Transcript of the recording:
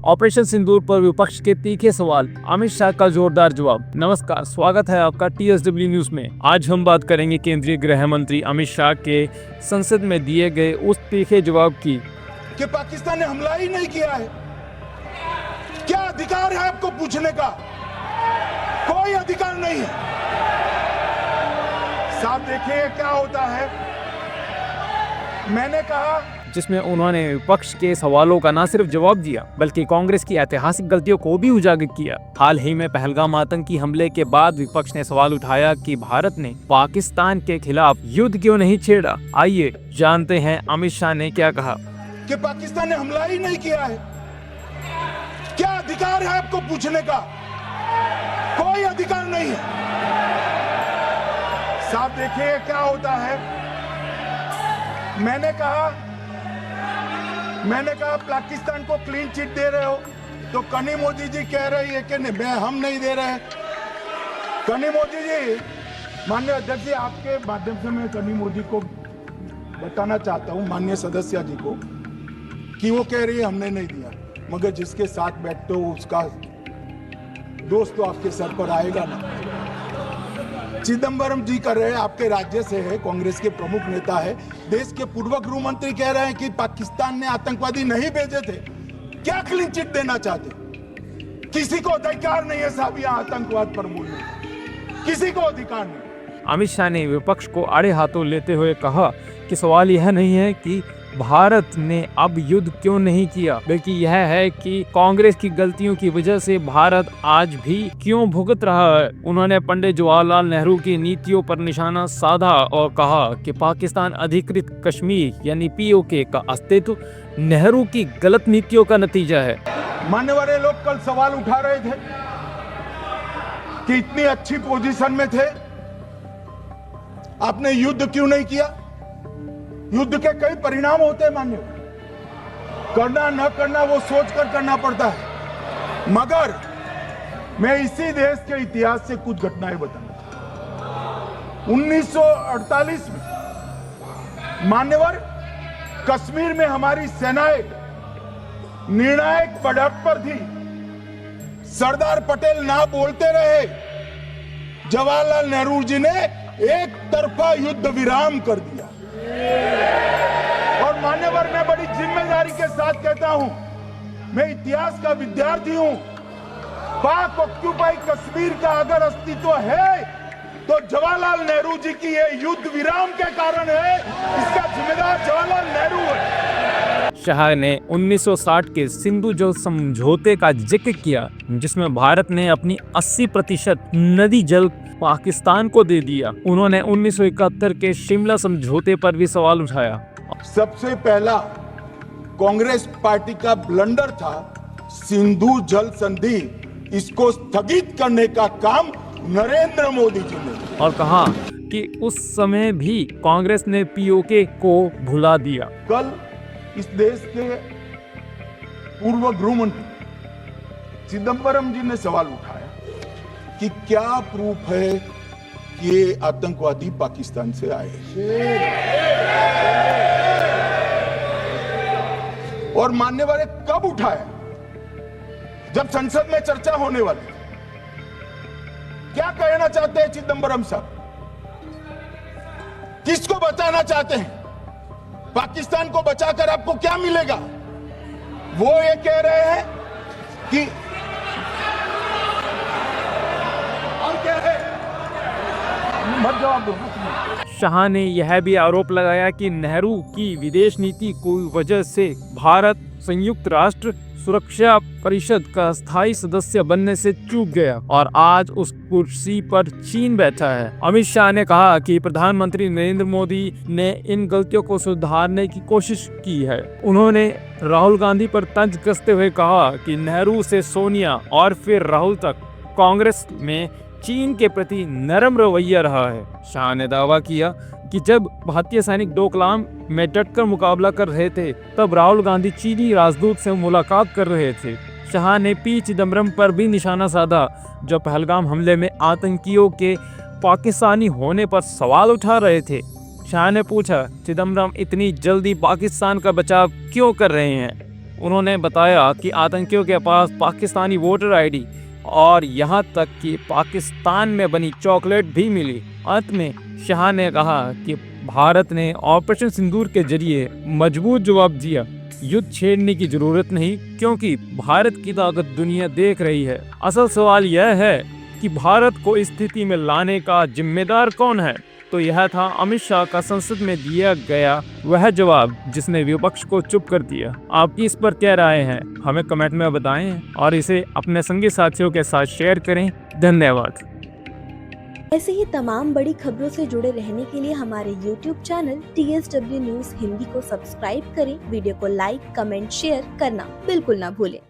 Operation सिंदूर पर विपक्ष के तीखे सवाल, अमित शाह का जोरदार जवाब। नमस्कार, स्वागत है आपका TSW न्यूज में। आज हम बात करेंगे केंद्रीय गृह मंत्री अमित शाह के संसद में दिए गए उस तीखे जवाब की कि पाकिस्तान ने हमला ही नहीं किया है। क्या अधिकार है आपको पूछने का? कोई अधिकार नहीं है। साहब देखिए क्या होता है। मैंने कहा, जिसमें उन्होंने विपक्ष के सवालों का न सिर्फ जवाब दिया बल्कि कांग्रेस की ऐतिहासिक गलतियों को भी उजागर किया। हाल ही में पहलगाम आतंकी हमले के बाद विपक्ष ने सवाल उठाया कि भारत ने पाकिस्तान के खिलाफ युद्ध क्यों नहीं छेड़ा। आइए जानते हैं अमित शाह ने क्या कहा। कि पाकिस्तान ने हमला ही नहीं किया है। क्या अधिकार है आपको पूछने का? कोई अधिकार नहीं है। साहब देखिए क्या होता है। मैंने कहा पाकिस्तान को क्लीन चिट दे रहे हो, तो कनी मोदी जी कह रही है कि नहीं, हम नहीं दे रहे हैं। कनी मोदी जी, माननीय अध्यक्ष जी, आपके माध्यम से मैं कनी मोदी को बताना चाहता हूं, माननीय सदस्य जी को, कि वो कह रही है हमने नहीं दिया, मगर जिसके साथ बैठते हो उसका दोस्त तो आपके सर पर आएगा ना। चिदंबरम जी कर रहे हैं, आपके राज्य से है, कांग्रेस के प्रमुख नेता है। देश के पूर्व गृह मंत्री कह रहे हैं कि पाकिस्तान ने आतंकवादी नहीं भेजे थे। क्या क्लीन चिट देना चाहते? किसी को अधिकार नहीं है साहब यहाँ आतंकवाद पर बोलने, किसी को अधिकार नहीं। अमित शाह ने विपक्ष को आड़े हाथों लेते हुए कहा कि सवाल यह नहीं है कि भारत ने अब युद्ध क्यों नहीं किया, बल्कि यह है कि कांग्रेस की गलतियों की वजह से भारत आज भी क्यों भुगत रहा है। उन्होंने पंडित जवाहरलाल नेहरू की नीतियों पर निशाना साधा और कहा कि पाकिस्तान अधिकृत कश्मीर यानी POK का अस्तित्व नेहरू की गलत नीतियों का नतीजा है। मान्यवर लोग कल सवाल उठा रहे थे कि इतनी अच्छी पोजीशन में थे, आपने युद्ध क्यों नहीं किया? युद्ध के कई परिणाम होते हैं मान्य, करना न करना वो सोचकर करना पड़ता है। मगर मैं इसी देश के इतिहास से कुछ घटनाएं बताना चाहता हूं। 1948 में मान्यवर कश्मीर में हमारी सेनाएं निर्णायक बढ़त पर थी। सरदार पटेल ना बोलते रहे, जवाहरलाल नेहरू जी ने एक तरफा युद्ध विराम कर दिया। और मान्यवर मैं बड़ी जिम्मेदारी के साथ कहता हूं, मैं इतिहास का विद्यार्थी हूं। पाक ऑक्यूपाई कश्मीर का अगर अस्तित्व है तो जवाहरलाल नेहरू जी की ये युद्ध विराम के कारण है। इसका जिम्मेदार जवाहरलाल नेहरू है। शाह ने 1960 के सिंधु जल समझौते का जिक्र किया, जिसमें भारत ने अपनी 80% नदी जल पाकिस्तान को दे दिया। उन्होंने 1971 के शिमला समझौते पर भी सवाल उठाया। सबसे पहला कांग्रेस पार्टी का ब्लंडर था सिंधु जल संधि, इसको स्थगित करने का काम नरेंद्र मोदी जी ने, और कहा कि उस समय भी कांग्रेस ने POK को भुला दिया। कल इस देश के पूर्व गृह मंत्री चिदंबरम जी ने सवाल उठाया कि क्या प्रूफ है कि ये आतंकवादी पाकिस्तान से आए, और मान्यवर कब उठाया? जब संसद में चर्चा होने वाली। क्या कहना चाहते हैं चिदंबरम साहब? किसको बचाना चाहते हैं? पाकिस्तान को बचाकर आपको क्या मिलेगा? वो ये कह रहे हैं कि क्या है? मत जवाब दो। शाह ने यह भी आरोप लगाया कि नेहरू की विदेश नीति की वजह से भारत संयुक्त राष्ट्र सुरक्षा परिषद का स्थायी सदस्य बनने से चूक गया और आज उस कुर्सी पर चीन बैठा है। अमित शाह ने कहा कि प्रधानमंत्री नरेंद्र मोदी ने इन गलतियों को सुधारने की कोशिश की है। उन्होंने राहुल गांधी पर तंज कसते हुए कहा कि नेहरू से सोनिया और फिर राहुल तक कांग्रेस में चीन के प्रति नरम रवैया रहा है। शाह ने दावा किया कि जब भारतीय सैनिक डोकलाम में डटकर मुकाबला कर रहे थे, तब राहुल गांधी चीनी राजदूत से मुलाकात कर रहे थे। शाह ने P चिदंबरम पर भी निशाना साधा, जो पहलगाम हमले में आतंकियों के पाकिस्तानी होने पर सवाल उठा रहे थे। शाह ने पूछा, चिदंबरम इतनी जल्दी पाकिस्तान का बचाव क्यों कर रहे हैं? उन्होंने बताया कि आतंकियों के पास पाकिस्तानी वोटर आईडी और यहाँ तक कि पाकिस्तान में बनी चॉकलेट भी मिली। अंत में शाह ने कहा कि भारत ने ऑपरेशन सिंदूर के जरिए मजबूत जवाब दिया। युद्ध छेड़ने की जरूरत नहीं, क्योंकि भारत की ताकत दुनिया देख रही है। असल सवाल यह है कि भारत को इस स्थिति में लाने का जिम्मेदार कौन है। तो यह था अमित शाह का संसद में दिया गया वह जवाब जिसने विपक्ष को चुप कर दिया। आपकी इस पर क्या राय है, हमें कमेंट में बताएं और इसे अपने संगी साथियों के साथ शेयर करें। धन्यवाद। ऐसे ही तमाम बड़ी खबरों से जुड़े रहने के लिए हमारे YouTube channel TSW news Hindi को सब्सक्राइब करें। वीडियो को लाइक, कमेंट, शेयर करना बिल्कुल ना भूलें।